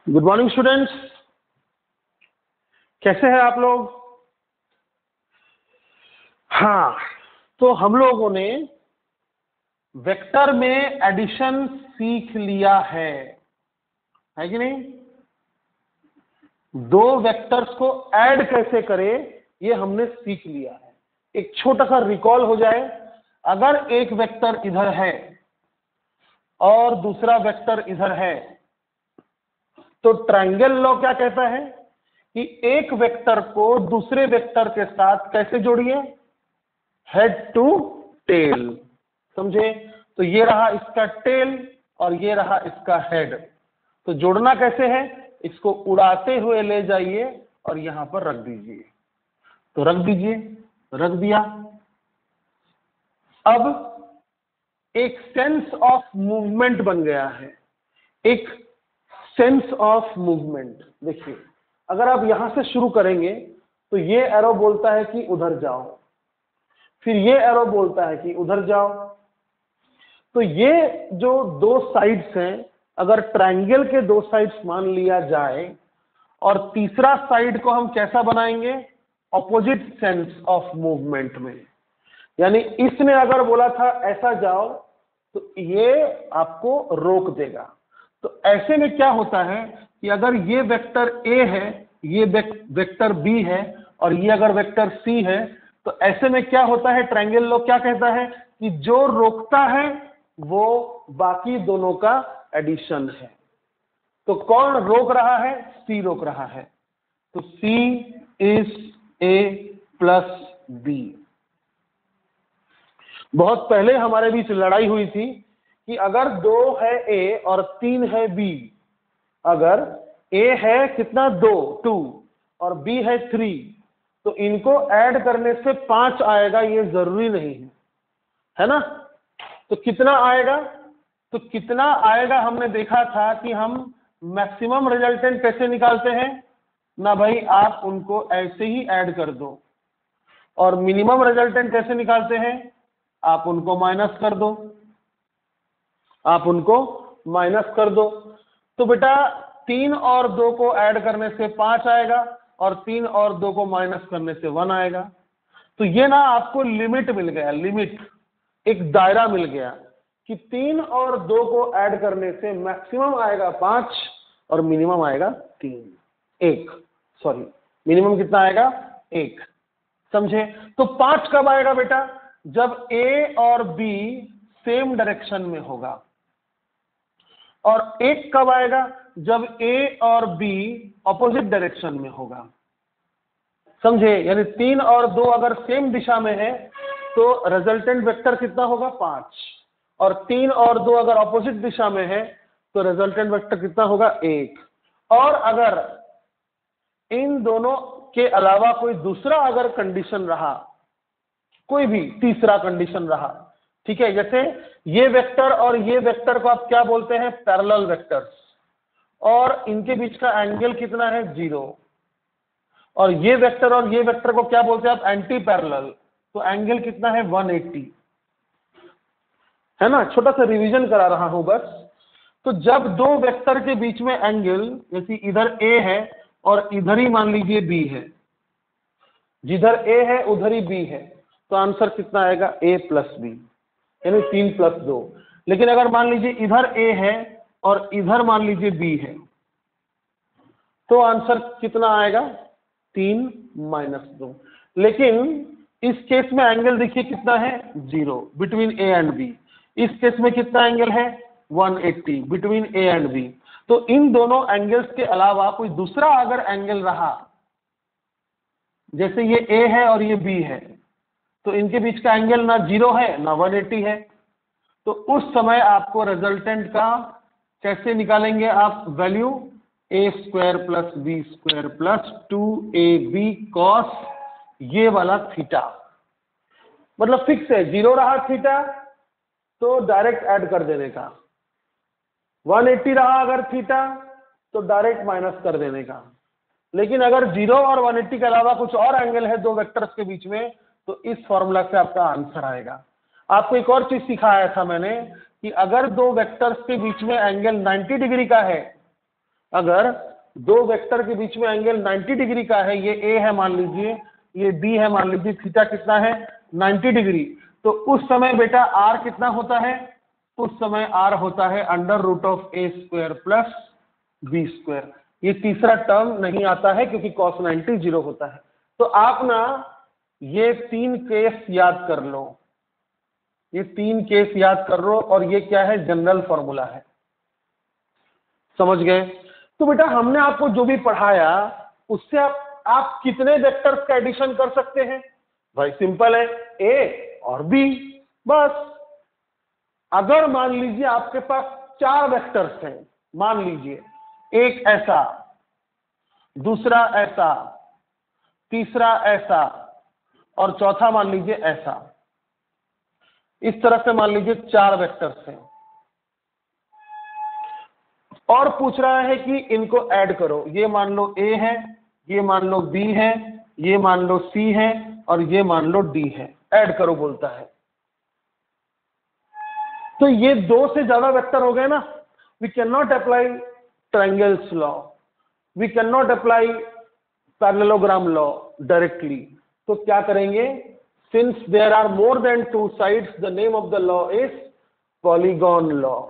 Good morning students, कैसे हैं आप लोग। हाँ, तो हम लोगों ने वेक्टर में एडिशन सीख लिया है कि नहीं। दो वेक्टर्स को ऐड कैसे करें ये हमने सीख लिया है। एक छोटा सा रिकॉल हो जाए, अगर एक वेक्टर इधर है और दूसरा वेक्टर इधर है तो ट्रायंगल लॉ क्या कहता है कि एक वेक्टर को दूसरे वेक्टर के साथ कैसे जोड़िए, हेड टू टेल। समझे। तो ये रहा इसका टेल और ये रहा इसका हेड। तो जोड़ना कैसे है, इसको उड़ाते हुए ले जाइए और यहां पर रख दीजिए। तो रख दीजिए, रख दिया। अब एक सेंस ऑफ मूवमेंट बन गया है, एक सेंस ऑफ मूवमेंट। देखिए, अगर आप यहां से शुरू करेंगे तो ये एरो बोलता है कि उधर जाओ, फिर ये एरो बोलता है कि उधर जाओ। तो ये जो दो साइड्स हैं, अगर ट्रायंगल के दो साइड्स मान लिया जाए और तीसरा साइड को हम कैसा बनाएंगे, ऑपोजिट सेंस ऑफ मूवमेंट में। यानी इसने अगर बोला था ऐसा जाओ तो ये आपको रोक देगा। तो ऐसे में क्या होता है कि अगर ये वेक्टर ए है, ये वेक्टर बी है और ये अगर वेक्टर सी है, तो ऐसे में क्या होता है, ट्रायंगल लॉ क्या कहता है कि जो रोकता है वो बाकी दोनों का एडिशन है। तो कौन रोक रहा है, सी रोक रहा है। तो सी इज ए प्लस बी। बहुत पहले हमारे बीच लड़ाई हुई थी कि अगर 2 है ए और 3 है बी, अगर ए है कितना 2 और बी है 3, तो इनको ऐड करने से 5 आएगा, ये जरूरी नहीं है ना। तो कितना आएगा, तो कितना आएगा हमने देखा था कि हम मैक्सिमम रिजल्टेंट कैसे निकालते हैं ना भाई, आप उनको ऐसे ही ऐड कर दो। और मिनिमम रिजल्टेंट कैसे निकालते हैं, आप उनको माइनस कर दो, आप उनको माइनस कर दो। तो बेटा 3 और 2 को ऐड करने से 5 आएगा और 3 और 2 को माइनस करने से 1 आएगा। तो ये ना आपको लिमिट मिल गया, लिमिट, एक दायरा मिल गया कि 3 और 2 को ऐड करने से मैक्सिमम आएगा 5 और मिनिमम आएगा 1। सॉरी, मिनिमम कितना आएगा, 1। समझे। तो 5 कब आएगा बेटा, जब ए और बी सेम डायरेक्शन में होगा। और 1 कब आएगा, जब ए और बी ऑपोजिट डायरेक्शन में होगा। समझे। यानी 3 और 2 अगर सेम दिशा में है तो रिजल्टेंट वेक्टर कितना होगा, 5। और 3 और 2 अगर ऑपोजिट दिशा में है तो रिजल्टेंट वेक्टर कितना होगा, 1। और अगर इन दोनों के अलावा कोई दूसरा अगर कंडीशन रहा, कोई भी तीसरा कंडीशन रहा, ठीक है, जैसे ये वेक्टर और ये वेक्टर को आप क्या बोलते हैं, पैरेलल वेक्टर्स, और इनके बीच का एंगल कितना है, 0। और ये वेक्टर और ये वेक्टर को क्या बोलते हैं आप, एंटी पैरेलल, तो एंगल कितना है, 180, है ना। छोटा सा रिवीजन करा रहा हूं बस। तो जब दो वेक्टर के बीच में एंगल, जैसे इधर ए है और इधर ही मान लीजिए बी है, जिधर ए है उधर ही बी है, तो आंसर कितना आएगा, a प्लस बी, यानी 3 + 2। लेकिन अगर मान लीजिए इधर a है और इधर मान लीजिए b है, तो आंसर कितना आएगा, 3 - 2। लेकिन इस केस में एंगल देखिए कितना है, 0 बिटवीन a एंड b। इस केस में कितना एंगल है, 180 बिटवीन a एंड b। तो इन दोनों एंगल्स के अलावा कोई दूसरा अगर एंगल रहा, जैसे ये a है और ये b है, तो इनके बीच का एंगल ना 0 है ना 180 है। तो उस समय आपको रिजल्टेंट का कैसे निकालेंगे आप value, a² + b² + 2ab cos ये वाला थीटा, मतलब फिक्स है, 0 रहा थीटा तो डायरेक्ट ऐड कर देने का, 180 रहा अगर थीटा तो डायरेक्ट माइनस कर देने का। लेकिन अगर 0 और 180 के अलावा कुछ और एंगल है दो वेक्टर्स के बीच में, तो इस फॉर्मूला से आपका आंसर आएगा। आपको एक और चीज सिखाया था मैंने कि अगर दो वेक्टर्स के बीच में एंगल 90 डिग्री का है अगर दो वेक्टर के बीच में एंगल 90 डिग्री का है, ये ए है मान लीजिए, ये बी है मान लीजिए, थीटा कितना है 90 डिग्री, तो उस समय बेटा आर कितना होता है, उस समय आर होता है under root of A square plus B square. ये तीसरा टर्म नहीं आता है क्योंकि cos 90 जीरो होता है। तो आप ना ये 3 केस याद कर लो, ये 3 केस याद कर लो, और ये क्या है, जनरल फॉर्मूला है, समझ गए। तो बेटा हमने आपको जो भी पढ़ाया उससे आप कितने वेक्टर्स का एडिशन कर सकते हैं, भाई सिंपल है, ए और बी, बस। अगर मान लीजिए आपके पास 4 वेक्टर्स हैं, मान लीजिए एक ऐसा, दूसरा ऐसा, तीसरा ऐसा, और चौथा मान लीजिए ऐसा, इस तरह से मान लीजिए 4 वेक्टर्स हैं, और पूछ रहा है कि इनको ऐड करो। ये मान लो ए है, ये मान लो बी है, ये मान लो सी है, और ये मान लो डी है, ऐड करो बोलता है। तो ये 2 से ज्यादा वेक्टर हो गए ना, we can not apply triangles law, we can not apply parallelogram law directly. तो क्या करेंगे, since there are more than 2 sides, the name of the law is polygon law.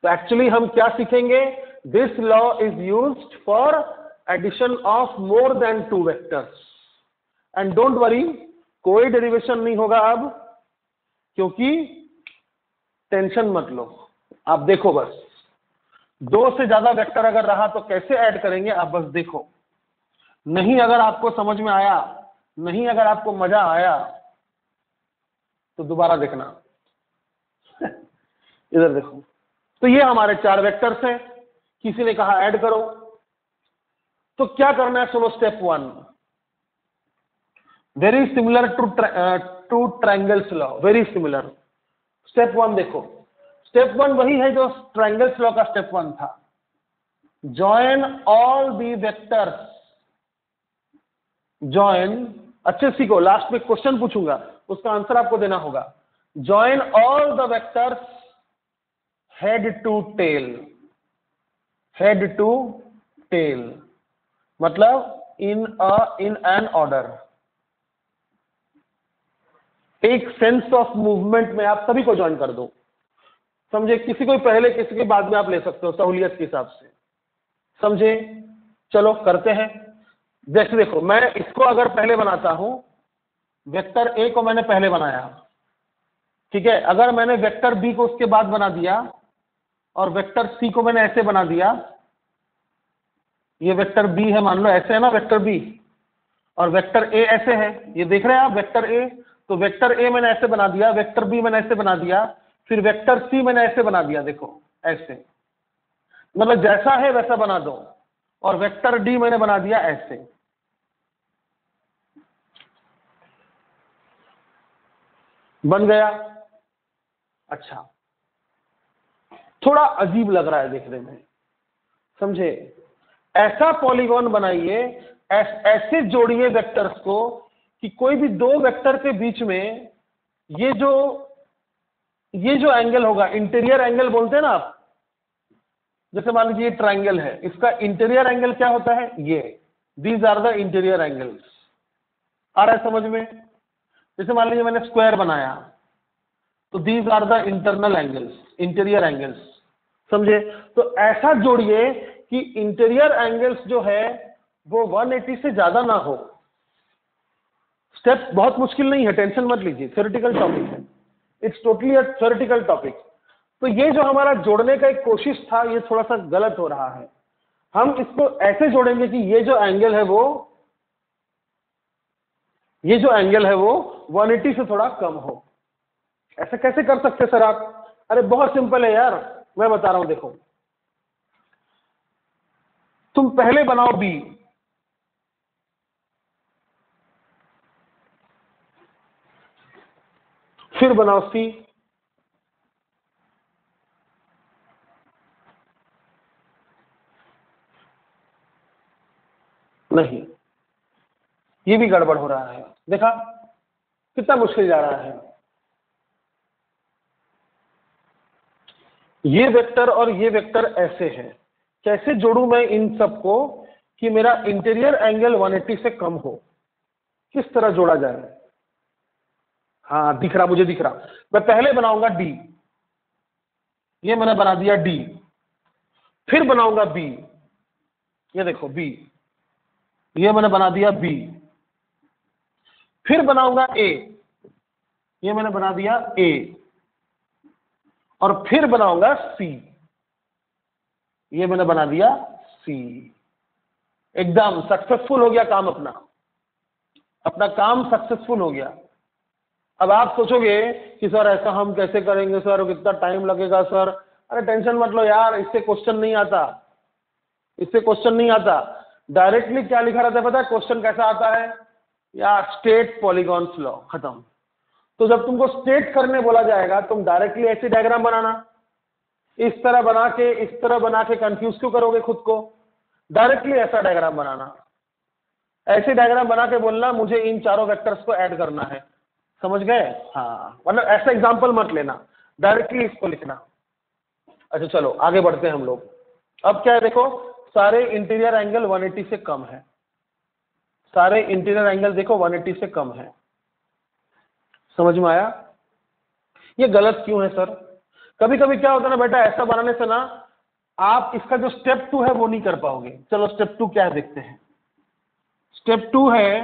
तो एक्चुअली हम क्या सीखेंगे, this law is used for addition of more than 2 vectors. And don't worry, कोई derivation नहीं होगा अब, क्योंकि टेंशन मत लो, आप देखो बस, 2 से ज्यादा वेक्टर अगर रहा तो कैसे ऐड करेंगे, आप बस देखो। नहीं अगर आपको समझ में आया, नहीं अगर आपको मजा आया तो दोबारा देखना। इधर देखो, तो ये हमारे 4 वेक्टर्स हैं, किसी ने कहा ऐड करो, तो क्या करना है, सुनो। Step 1 very similar two triangles law, very similar. Step 1 देखो, स्टेप 1 वही है जो ट्रायंगल्स लॉ का स्टेप 1 था। Join all the vectors, join, अच्छे सीखो, लास्ट में क्वेश्चन पूछूंगा, उसका आंसर आपको देना होगा। Join all the vectors head to tail, head to tail मतलब इन एन ऑर्डर, एक सेंस ऑफ मूवमेंट में आप सभी को ज्वाइन कर दो, समझे। किसी को पहले किसी के बाद में आप ले सकते हो सहूलियत के हिसाब से, समझे। चलो करते हैं। जैसे देखो, मैं इसको अगर पहले बनाता हूं, वेक्टर ए को मैंने पहले बनाया, ठीक है। अगर मैंने वेक्टर बी को उसके बाद बना दिया, और वेक्टर सी को मैंने ऐसे बना दिया, ये वेक्टर बी है मान लो, ऐसे है ना वेक्टर बी, और वेक्टर ए ऐसे है, ये देख रहे हैं आप वेक्टर ए। तो वेक्टर ए मैंने ऐसे बना दिया, वेक्टर बी मैंने ऐसे बना दिया, फिर वेक्टर सी मैंने ऐसे बना दिया, देखो ऐसे, मतलब जैसा है वैसा बना दो। और वेक्टर डी मैंने बना दिया ऐसे, बन गया। अच्छा, थोड़ा अजीब लग रहा है देखने में, समझे। ऐसा पॉलीगॉन बनाइए, ऐसे जोड़िए वेक्टर्स को कि कोई भी 2 वेक्टर के बीच में ये जो एंगल होगा, इंटीरियर एंगल बोलते हैं ना आप, जैसे मान लीजिए ट्रायंगल है, इसका इंटीरियर एंगल क्या होता है, ये, these are the interior angles. आ रहा है समझ में। जैसे मान लीजिए मैंने स्क्वायर बनाया, तो these are the internal angles, interior angles, समझे। तो ऐसा जोड़िए कि इंटीरियर एंगल्स जो है वो 180 से ज्यादा ना हो। स्टेप बहुत मुश्किल नहीं है, टेंशन मत लीजिए, थ्योरेटिकल टॉपिक है, it's totally a theoretical topic. तो ये जो हमारा जोड़ने का एक कोशिश था, ये थोड़ा सा गलत हो रहा है। हम इसको ऐसे जोड़ेंगे कि ये जो एंगल है वो 180 से थोड़ा कम हो। ऐसा कैसे कर सकते सर आप? अरे बहुत सिंपल है यार, मैं बता रहा हूं, देखो। तुम पहले बनाओ बी, फिर बनाओ सी, नहीं, ये भी गड़बड़ हो रहा है। देखा कितना मुश्किल जा रहा है। ये वेक्टर और ये वेक्टर ऐसे है, कैसे जोड़ूं मैं इन सबको कि मेरा इंटीरियर एंगल 180 से कम हो, किस तरह जोड़ा जाए? हाँ दिख रहा, मुझे दिख रहा। मैं पहले बनाऊंगा डी, ये मैंने बना दिया डी, फिर बनाऊंगा बी, ये देखो बी, ये मैंने बना दिया बी, फिर बनाऊंगा ए, ये मैंने बना दिया ए, और फिर बनाऊंगा सी, ये मैंने बना दिया सी। एकदम सक्सेसफुल हो गया काम, अपना काम सक्सेसफुल हो गया। अब आप सोचोगे कि सर ऐसा हम कैसे करेंगे सर, कितना टाइम लगेगा सर? अरे टेंशन मत लो यार, इससे क्वेश्चन नहीं आता, इससे क्वेश्चन नहीं आता। डायरेक्टली क्या लिखा रहता है पता है क्वेश्चन कैसा आता है? या स्टेट पॉलीगॉन्स लॉ, खत्म। तो जब तुमको स्टेट करने बोला जाएगा, तुम डायरेक्टली ऐसी डायग्राम बनाना, इस तरह बना के, इस तरह बना के कंफ्यूज क्यों करोगे खुद को? डायरेक्टली ऐसा डायग्राम बनाना, ऐसे डायग्राम बना के बोलना मुझे इन चारों वेक्टर्स को ऐड करना है। समझ गए? हाँ, मतलब ऐसा एग्जांपल मत लेना, डायरेक्टली इसको लिखना। अच्छा चलो आगे बढ़ते हैं हम लोग। अब क्या है देखो, सारे इंटीरियर एंगल 180 से कम है, सारे इंटीरियर एंगल देखो 180 से कम है। समझ में आया? ये गलत क्यों है सर? कभी कभी क्या होता है ना बेटा, ऐसा बनाने से ना आप इसका जो स्टेप 2 है वो नहीं कर पाओगे। चलो स्टेप 2 क्या है देखते हैं। स्टेप 2 है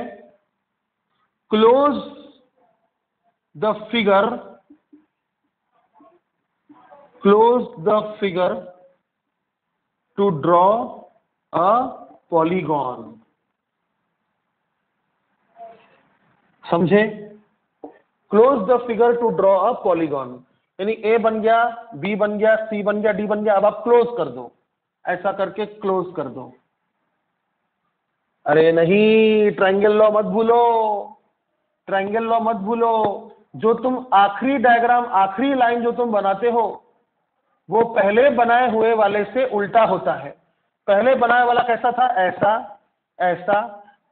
close the figure, close the figure to draw a polygon. समझे? Close the figure to draw a polygon, यानी ए बन गया, बी बन गया, सी बन गया, डी बन गया। अब आप क्लोज कर दो, ऐसा करके क्लोज कर दो। अरे नहीं, ट्रायंगल लॉ मत भूलो, ट्रायंगल लॉ मत भूलो। जो तुम आखिरी डायग्राम, आखिरी लाइन जो तुम बनाते हो वो पहले बनाए हुए वाले से उल्टा होता है। पहले बनाए वाला कैसा था? ऐसा, ऐसा,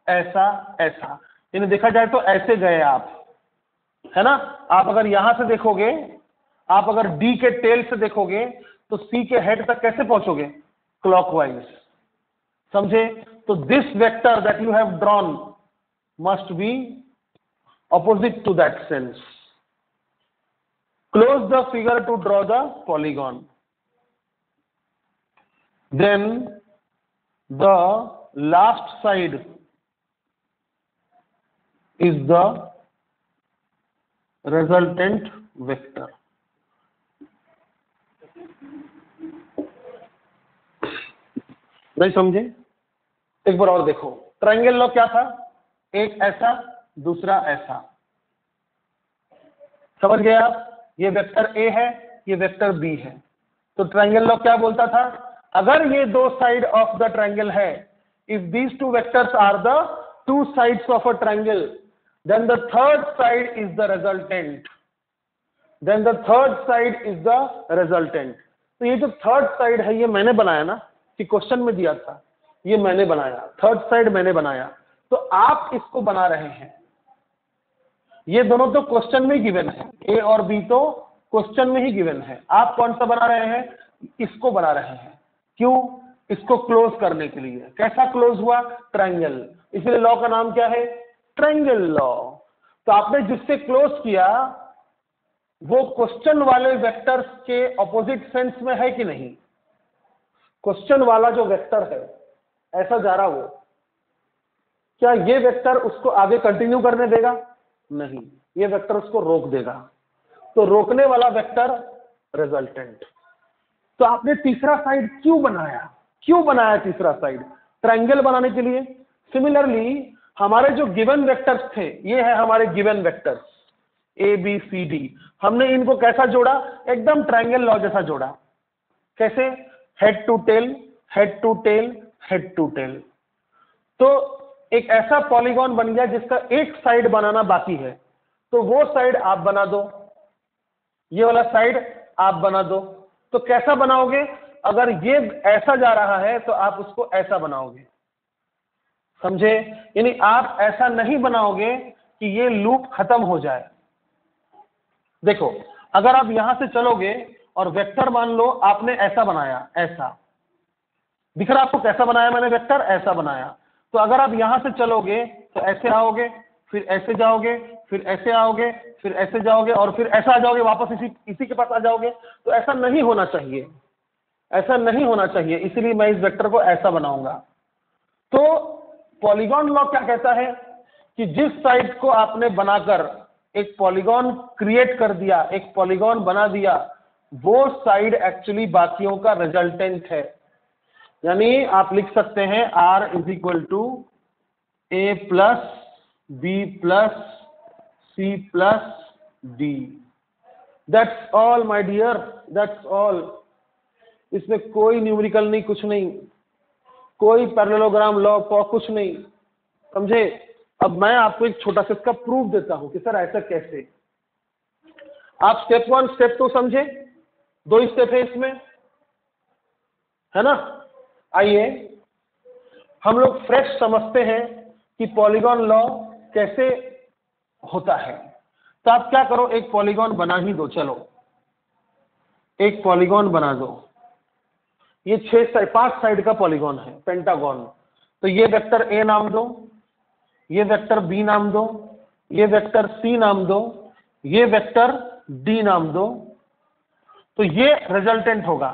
ऐसा, ऐसा। यानी देखा जाए तो ऐसे गए आप, है ना? आप अगर यहां से देखोगे, आप अगर डी के टेल से देखोगे तो सी के हेड तक कैसे पहुंचोगे? क्लॉकवाइज। समझे? तो this vector that you have drawn must be opposite to that sense. Close the figure to draw the polygon. Then the last side is the resultant vector. नहीं समझे? एक बार और देखो, ट्रायंगल लॉ क्या था? एक ऐसा, दूसरा ऐसा। समझ गए आप? ये वेक्टर ए है, ये वेक्टर बी है। तो ट्रायंगल लॉ क्या बोलता था? अगर ये दो साइड ऑफ द ट्रायंगल है, if these two vectors are the two sides of a triangle, then the third side is the resultant, then the third side is the resultant. तो ये जो थर्ड साइड है ये मैंने बनाया ना, कि क्वेश्चन में दिया था, ये मैंने बनाया, थर्ड साइड मैंने बनाया। तो आप इसको बना रहे हैं, ये दोनों तो क्वेश्चन में गिवन है, ए और बी तो क्वेश्चन में ही गिवन है। आप कौन सा बना रहे हैं? इसको बना रहे हैं। क्यों? इसको क्लोज करने के लिए। कैसा क्लोज हुआ? ट्रायंगल। इसलिए लॉ का नाम क्या है? Triangle law. तो आपने जिससे क्लोज किया वो क्वेश्चन वाले वेक्टर्स के ऑपोजिट सेंस में है कि नहीं? क्वेश्चन वाला जो वेक्टर है ऐसा जा रहा, वो क्या ये वेक्टर उसको आगे कंटिन्यू करने देगा? नहीं, ये वेक्टर उसको रोक देगा। तो रोकने वाला वेक्टर रिजल्टेंट। तो आपने तीसरा साइड क्यों बनाया? क्यों बनाया तीसरा साइड? ट्रायंगल बनाने के लिए। सिमिलरली हमारे जो गिवन वेक्टर्स थे, ये है हमारे given vectors a B C d, हमने इनको कैसा जोड़ा? एकदम ट्रायंगल लॉ जैसा जोड़ा। कैसे? Head to tail, head to tail, head to tail. तो एक ऐसा पॉलीगॉन बन गया जिसका एक साइड बनाना बाकी है, तो वो साइड आप बना दो, ये वाला साइड आप बना दो। तो कैसा बनाओगे? अगर ये ऐसा जा रहा है तो आप उसको ऐसा बनाओगे। समझे? यानी आप ऐसा नहीं बनाओगे कि ये लूप खत्म हो जाए। देखो, अगर आप यहां से चलोगे और वेक्टर मान लो आपने ऐसा बनाया, ऐसा, दिख रहा आपको कैसा बनाया मैंने वेक्टर? ऐसा बनाया। तो अगर आप यहां से चलोगे तो ऐसे आओगे, फिर ऐसे जाओगे, फिर ऐसे आओगे, फिर ऐसे जाओगे और फिर ऐसा आ जाओगे, वापस इसी के पास आ जाओगे। तो ऐसा नहीं होना चाहिए, ऐसा नहीं होना चाहिए, इसलिए मैं इस वेक्टर को ऐसा बनाऊंगा। तो पॉलीगॉन लॉ क्या कहता है कि जिस साइड को आपने बनाकर एक पॉलीगॉन क्रिएट कर दिया, एक पॉलीगॉन बना दिया, वो साइड एक्चुअली बाकियों का रिजल्टेंट है। यानी आप लिख सकते हैं R is equal to A plus B plus C plus d. That's all my dear, that's all. इसमें कोई न्यूमेरिकल नहीं, कुछ नहीं, कोई पैरेललोग्राम लॉ कुछ नहीं, समझे? अब मैं आपको एक छोटा सा इसका प्रूफ देता हूं कि सर ऐसा कैसे। आप स्टेप 1 स्टेप 2 समझे? 2 स्टेप है इसमें, है ना? आइए हम लोग फ्रेश समझते हैं कि पॉलीगॉन लॉ कैसे होता है। तो आप क्या करो, एक पॉलीगॉन बना ही दो, चलो एक पॉलीगॉन बना दो। ये 5 साइड का पॉलीगॉन है, पेंटागन। तो ये वेक्टर ए नाम दो, ये वेक्टर बी नाम दो, ये वेक्टर सी नाम दो, ये वेक्टर डी नाम दो। तो ये रिजल्टेंट होगा।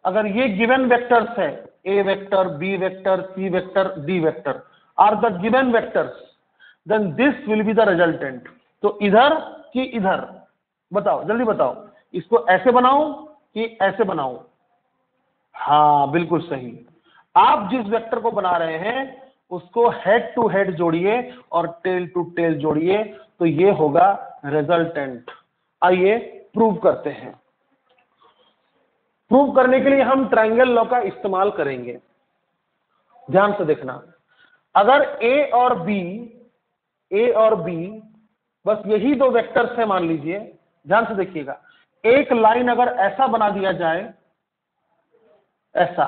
अगर ये गिवन वेक्टर्स है, A vector, B vector, C vector, D vector are the given vectors, then this will be the resultant. तो इधर कि इधर, बताओ जल्दी बताओ, इसको ऐसे बनाऊं कि ऐसे बनाऊं? हाँ बिल्कुल सही। आप जिस वेक्टर को बना रहे हैं उसको हेड टू हेड जोड़िए और टेल टू टेल जोड़िए, तो ये होगा रिजल्टेंट। आइए प्रूव करते हैं। प्रूव करने के लिए हम ट्रायंगल लॉ का इस्तेमाल करेंगे। ध्यान से देखना, अगर ए और बी बस यही 2 वेक्टर्स है मान लीजिए, ध्यान से देखिएगा, एक लाइन अगर ऐसा बना दिया जाए, ऐसा,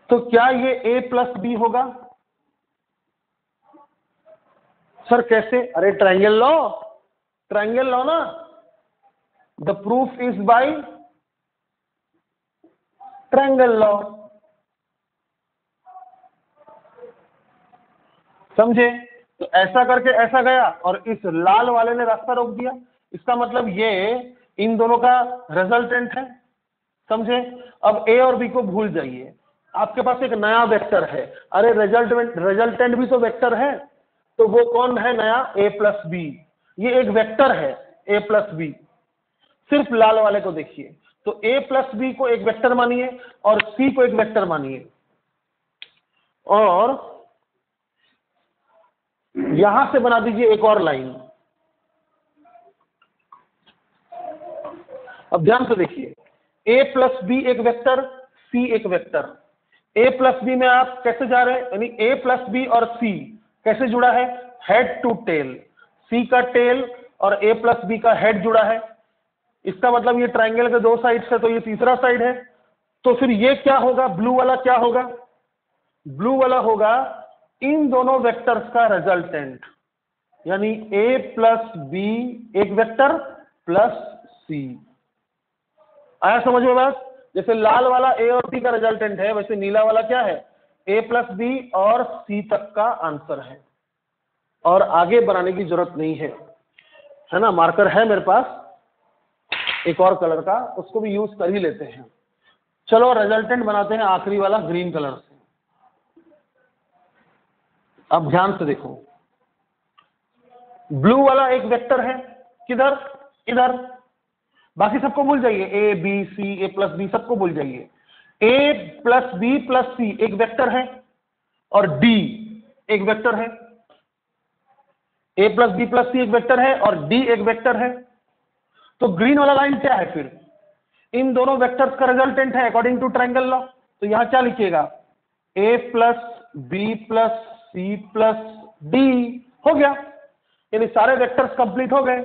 तो क्या ये ए प्लस बी होगा? सर कैसे? अरे ट्रायंगल लॉ ना, the proof is by triangle law. समझे? तो ऐसा करके ऐसा गया और इस लाल वाले ने रास्ता रोक दिया, इसका मतलब ये इन दोनों का रिजल्टेंट है। समझे? अब ए और बी को भूल जाइए, आपके पास एक नया वेक्टर है। अरे रिजल्टेंट भी तो वेक्टर है, तो वो कौन है नया? ए प्लस बी। ये एक वेक्टर है ए प्लस बी। सिर्फ लाल वाले को देखिए, तो ए प्लस बी को एक वेक्टर मानिए और सी को एक वेक्टर मानिए, और यहां से बना दीजिए एक और लाइन। अब ध्यान से देखिए, ए प्लस बी एक वेक्टर, सी एक वेक्टर। ए प्लस बी में आप कैसे जा रहे हैं? यानी ए प्लस बी और सी कैसे जुड़ा है? Head to tell. सी का टेल और ए प्लस बी का हेड जुड़ा है। इसका मतलब ये ट्रायंगल के 2 साइड से, तो ये तीसरा साइड है। तो फिर ये क्या होगा? ब्लू वाला क्या होगा? ब्लू वाला होगा इन दोनों वेक्टर्स का रिजल्टेंट, यानी ए प्लस बी एक वेक्टर प्लस सी। आया समझ में बात? जैसे लाल वाला ए और बी का रिजल्टेंट है, वैसे नीला वाला क्या है? ए प्लस बी और सी तक का आंसर है, और आगे बनाने की जरूरत नहीं है ना? मार्कर है मेरे पास एक और कलर का, उसको भी यूज कर ही लेते हैं। चलो रिजल्टेंट बनाते हैं आखिरी वाला ग्रीन कलर से। अब ध्यान से देखो, ब्लू वाला एक वेक्टर है, किधर? इधर। बाकी सबको भूल जाइए, a B c, a plus b सबको भूल जाइए। A plus B plus c एक वेक्टर है और डी एक वेक्टर है। ए प्लस बी प्लस सी एक वेक्टर है और डी एक वेक्टर है। तो ग्रीन वाला लाइन क्या है फिर? इन दोनों वेक्टर्स का रिजल्टेंट है अकॉर्डिंग टू ट्रायंगल लॉ। तो यहां क्या लिखिएगा? A plus B plus C plus D हो गया, यानी सारे वेक्टर्स कंप्लीट हो गए,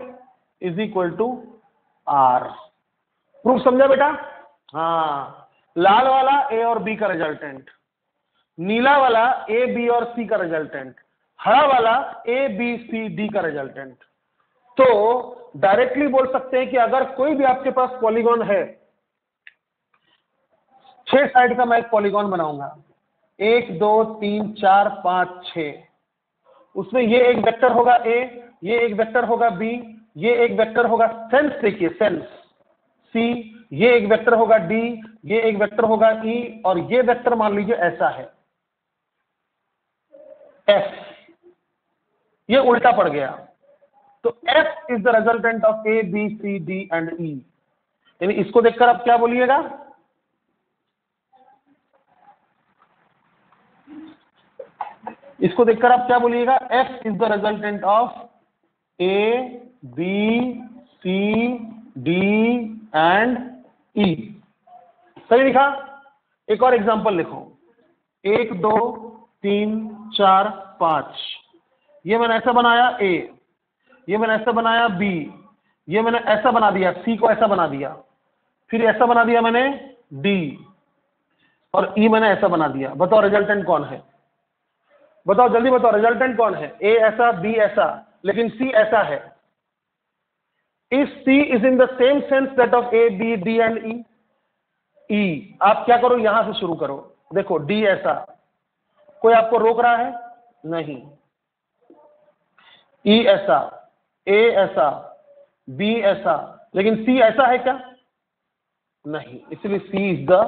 is equal to R. Proof समझा बेटा? हाँ, लाल वाला ए और बी का रिजल्टेंट, नीला वाला ए बी और सी का रिजल्टेंट, हरा वाला ए बी सी डी का रिजल्टेंट। तो डायरेक्टली बोल सकते हैं कि अगर कोई भी आपके पास पॉलीगॉन है, 6 साइड का मैं एक पॉलीगॉन बनाऊंगा, 1 2 3 4 5 6। उसमें ये एक वेक्टर होगा ए, ये एक वेक्टर होगा बी, ये एक वेक्टर होगा सेंस, देखिए सेंस सी, ये एक वेक्टर होगा डी, ये एक वेक्टर होगा ई, और ये वेक्टर मान लीजिए ऐसा है एफ। ये उल्टा पड़ गया, तो F is the resultant of A B C D and E. यानी इसको देखकर आप क्या बोलिएगा, इसको देखकर आप क्या बोलिएगा, F is the resultant of A B C D and E. सही लिखा। एक और एग्जांपल लिखो, 1 2 3 4 5। ये मैंने ऐसा बनाया ए, ये मैंने ऐसा बनाया बी, ये मैंने ऐसा बना दिया, सी को ऐसा बना दिया, फिर ऐसा बना दिया मैंने डी, और ई मैंने ऐसा बना दिया। बताओ रिजल्टेंट कौन है, बताओ जल्दी बताओ रिजल्टेंट कौन है। ए ऐसा, बी ऐसा, लेकिन सी ऐसा है। इस C is in the same sense that of A B D and E. E आप क्या करो, यहां से शुरू करो। देखो डी ऐसा, कोई आपको रोक रहा है नहीं। ई ऐसा, ए ऐसा, बी ऐसा, लेकिन सी ऐसा है क्या, नहीं। इसलिए C is the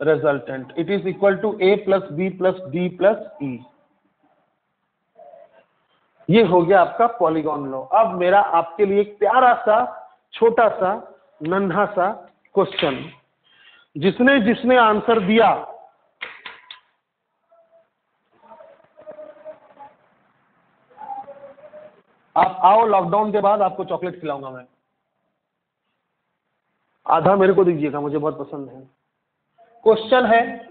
resultant. It is equal to A plus B plus D plus E. ये हो गया आपका पॉलीगॉन लॉ। अब मेरा आपके लिए एक प्यारा सा छोटा सा नन्हा सा क्वेश्चन, जिसने जिसने आंसर दिया आप आओ, लॉकडाउन के बाद आपको चॉकलेट खिलाऊंगा मैं। आधा मेरे को दीजिएगा, मुझे बहुत पसंद है। क्वेश्चन है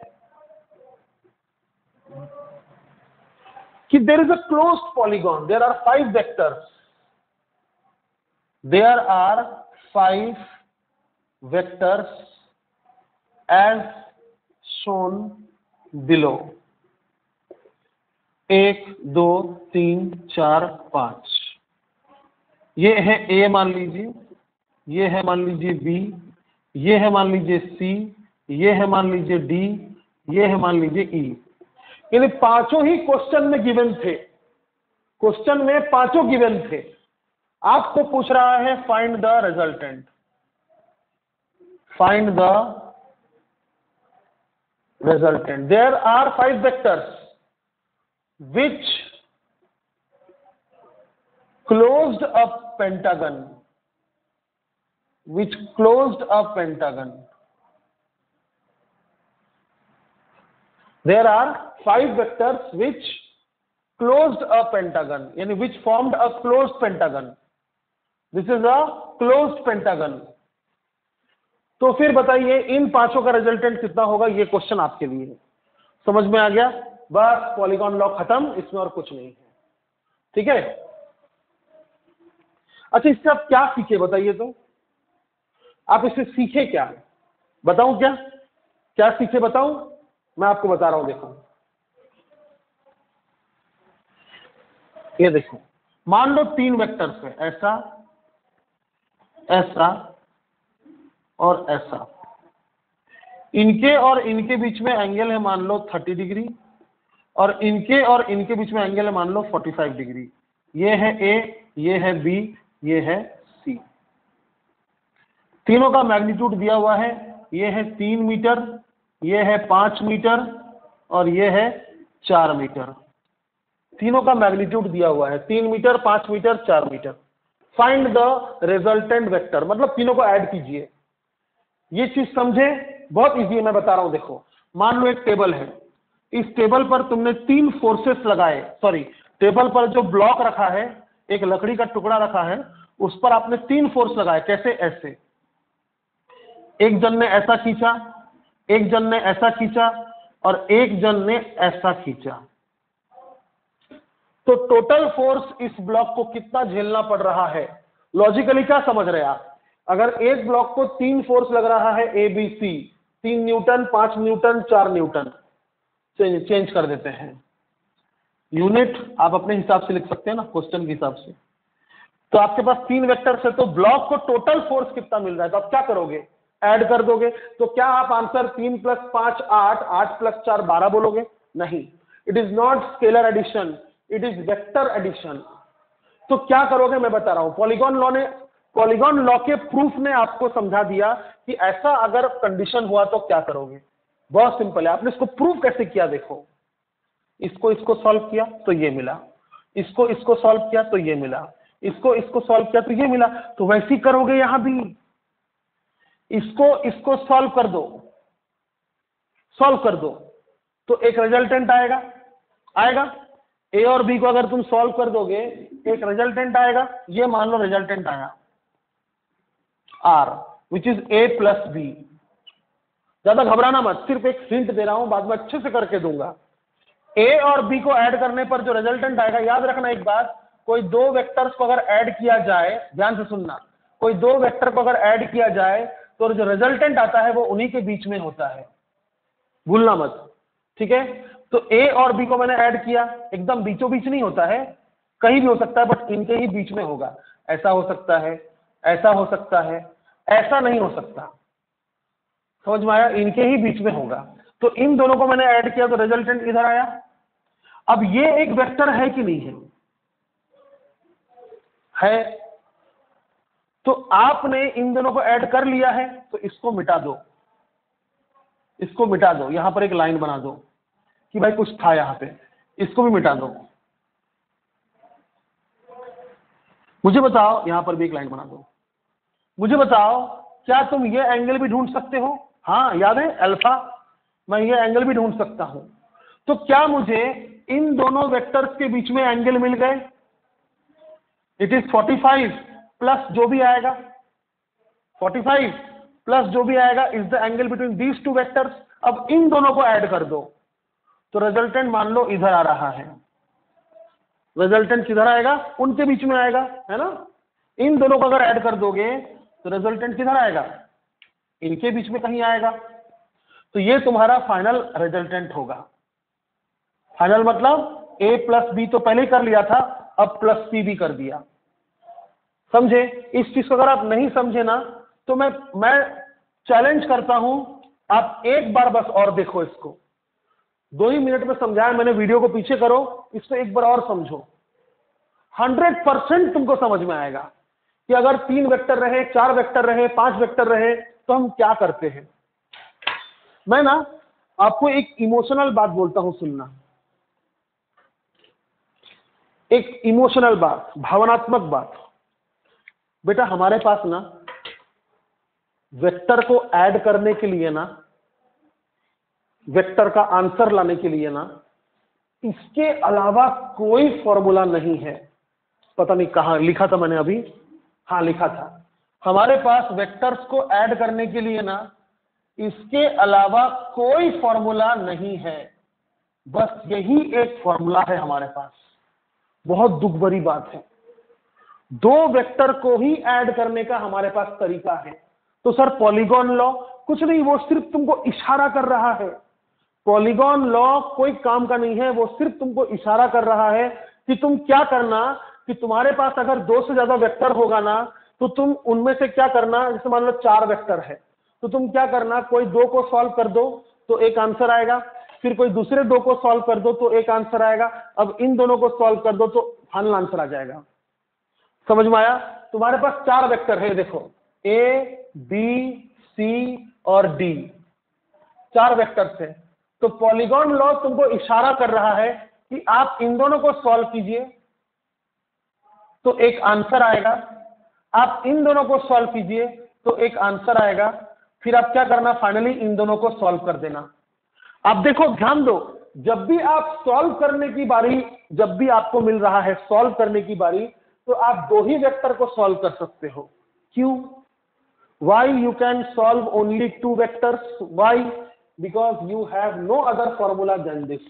कि there is a closed polygon, there are 5 vectors, there are 5 vectors as shown below। 1 2 3 4 5। ये है ए मान लीजिए, ये है मान लीजिए बी, ये है मान लीजिए सी, ये है मान लीजिए डी, ये है मान लीजिए ई। यानी पांचों ही क्वेश्चन में गिवन थे, क्वेश्चन में पांचों गिवन थे। आपको पूछ रहा है find the resultant, find the resultant. There are 5 vectors which closed a pentagon, which closed a pentagon। There are 5 vectors which closed a pentagon, यानी which formed a closed pentagon। This is a closed pentagon। तो फिर बताइए इन पांचों का resultant कितना होगा, ये question आपके लिए। समझ में आ गया? बस पॉलीगॉन लॉ खत्म, इसमें और कुछ नहीं है। ठीक है। अच्छा, इससे आप क्या सीखे बताइए तो, आप इससे सीखे क्या, बताऊं क्या, क्या सीखे बताऊं? मैं आपको बता रहा हूं, देखो ये देखो, मान लो 3 वेक्टर्स है, ऐसा ऐसा और ऐसा। इनके और इनके बीच में एंगल है मान लो 30 डिग्री, और इनके बीच में एंगल है मान लो 45 डिग्री। ये है ए, ये है बी, ये है सी। तीनों का मैग्नीट्यूड दिया हुआ है, ये है 3 मीटर, ये है 5 मीटर, और ये है 4 मीटर। तीनों का मैग्नीट्यूड दिया हुआ है, 3 metre, 5 metre, 4 metre. Find the resultant vector, मतलब तीनों को ऐड कीजिए। ये चीज समझे, बहुत इजी है, मैं बता रहा हूं। देखो मान लो एक टेबल है, इस टेबल पर तुमने 3 फोर्सेस लगाए, सॉरी टेबल पर जो ब्लॉक रखा है, एक लकड़ी का टुकड़ा रखा है, उस पर आपने 3 फोर्स लगाए। कैसे? ऐसे, एक जन ने ऐसा खींचा, एक जन ने ऐसा खींचा, और एक जन ने ऐसा खींचा। तो टोटल फोर्स इस ब्लॉक को कितना झेलना पड़ रहा है? लॉजिकली क्या समझ रहे आप? अगर एक ब्लॉक को 3 फोर्स लग रहा है a B c, 3 newton, 5 newton, 4 newton, change कर देते हैं। यूनिट आप अपने हिसाब से लिख सकते हैं ना, क्वेश्चन के हिसाब से। तो आपके पास 3 वेक्टर्स है, तो ब्लॉक को टोटल फोर्स कितना मिल रहा है? तो आप क्या करोगे? ऐड कर दोगे तो क्या आप आंसर 3 + 5 8, 8 + 4 12 बोलोगे? नहीं, it is not scalar addition, it is vector addition. तो क्या करोगे मैं बता रहा हूं। पॉलीगॉन लॉ के प्रूफ ने आपको समझा दिया कि ऐसा अगर कंडीशन हुआ तो क्या करोगे। बहुत सिंपल है। आपने इसको प्रूफ कैसे किया देखो, इसको सॉल्व किया तो ये मिला, इसको सॉल्व किया तो ये मिला, इसको सॉल्व किया तो ये मिला। तो वैसे ही करोगे यहां भी, इसको सॉल्व कर दो तो एक रिजल्टेंट आएगा। ए और बी को अगर तुम सॉल्व कर दोगे एक रिजल्टेंट आएगा। ये मान लो रिजल्टेंट आया are which is A + B. ज्यादा घबराना मत, सिर्फ एक हिंट दे रहा हूं, बाद में अच्छे से करके दूंगा। ए और बी को ऐड करने पर जो रिजल्टेंट आएगा, याद रखना एक बात, कोई दो वेक्टर्स को अगर ऐड किया जाए, ध्यान से सुनना, कोई दो वेक्टर को अगर ऐड किया जाए तो जो रिजल्टेंट आता है वो उन्हीं के बीच में होता है, भूलना मत, ठीक है। तो ए और बी को मैंने ऐड किया, एकदम बीचों बीच नहीं होता है, कहीं भी हो सकता है, बट इनके ही बीच में होगा। ऐसा हो सकता है, ऐसा हो सकता है, ऐसा नहीं हो सकता, समझ में आया, इनके ही बीच में होगा। तो इन दोनों को मैंने ऐड किया तो रिजल्टेंट इधर आया। अब ये एक वेक्टर है कि नहीं है? तो आपने इन दोनों को ऐड कर लिया है तो इसको मिटा दो, यहां पर एक लाइन बना दो कि भाई कुछ था यहां पे, इसको भी मिटा दो। मुझे बताओ, यहां पर भी एक लाइन बना दो। मुझे बताओ क्या तुम ये एंगल भी ढूंढ सकते हो? हाँ याद है अल्फा, मैं ये एंगल भी ढूंढ सकता हूं। तो क्या मुझे इन दोनों वेक्टर्स के बीच में एंगल मिल गए? इट इज 45 प्लस जो भी आएगा, 45 प्लस जो भी आएगा is the angle between these two vectors. अब इन दोनों को ऐड कर दो तो रिजल्टेंट मान लो इधर आ रहा है। रिजल्टेंट किधर आएगा? उनके बीच में आएगा, है ना। इन दोनों को अगर ऐड कर दोगे तो रिजल्टेंट किधर आएगा? इनके बीच में कहीं आएगा। तो ये तुम्हारा फाइनल रिजल्टेंट होगा। फाइनल मतलब a + b तो पहले ही कर लिया था, अब +c भी कर दिया। समझे? इस चीज को अगर आप नहीं समझे ना तो मैं चैलेंज करता हूं, आप एक बार बस और देखो इसको। 2 ही मिनट में समझाया मैंने, वीडियो को पीछे करो, इसको एक बार और समझो, 100% तुमको समझ में आएगा कि अगर 3 वेक्टर रहे, 4 वेक्टर रहे, 5 वेक्टर रहे तो हम क्या करते हैं। मैं ना आपको एक इमोशनल बात बोलता हूं, सुनना। एक इमोशनल बात, भावनात्मक बात। बेटा हमारे पास ना वेक्टर को ऐड करने के लिए ना, वेक्टर का आंसर लाने के लिए ना, इसके अलावा कोई फॉर्मूला नहीं है। पता नहीं कहां लिखा था मैंने अभी, हाँ लिखा था, हमारे पास वेक्टर्स को ऐड करने के लिए ना इसके अलावा कोई फॉर्मूला नहीं है, बस यही एक फॉर्मूला है हमारे पास। बहुत दुख भरी बात है, 2 वेक्टर को ही ऐड करने का हमारे पास तरीका है। तो सर पॉलीगॉन लॉ कुछ नहीं, वो सिर्फ तुमको इशारा कर रहा है। पॉलीगॉन लॉ कोई काम का नहीं है, वो सिर्फ तुमको इशारा कर रहा है कि तुम क्या करना, कि तुम्हारे पास अगर 2 से ज्यादा वेक्टर होगा ना तो तुम उनमें से क्या करना, जैसे मान लो 4 वेक्टर है तो तुम क्या करना, कोई 2 को सॉल्व कर दो तो एक आंसर आएगा, फिर कोई दूसरे 2 को सॉल्व कर दो तो एक आंसर आएगा, अब इन दोनों को सॉल्व कर दो तो फाइनल आंसर आ जाएगा। समझ में आया? तुम्हारे पास 4 वेक्टर है, देखो ए बी सी और डी, 4 वेक्टर्स है। तो पॉलीगॉन लॉ तुमको इशारा कर रहा है कि आप इन दोनों को सॉल्व कीजिए तो एक आंसर आएगा, आप इन दोनों को सॉल्व कीजिए तो एक आंसर आएगा, फिर आप क्या करना, फाइनली इन दोनों को सॉल्व कर देना। आप देखो, ध्यान दो, जब भी आप सॉल्व करने की बारी, जब भी आपको मिल रहा है सॉल्व करने की बारी, तो आप 2 ही वेक्टर को सॉल्व कर सकते हो। क्यों? Why you can solve only 2 vectors? Why? Because you have no other formula than this,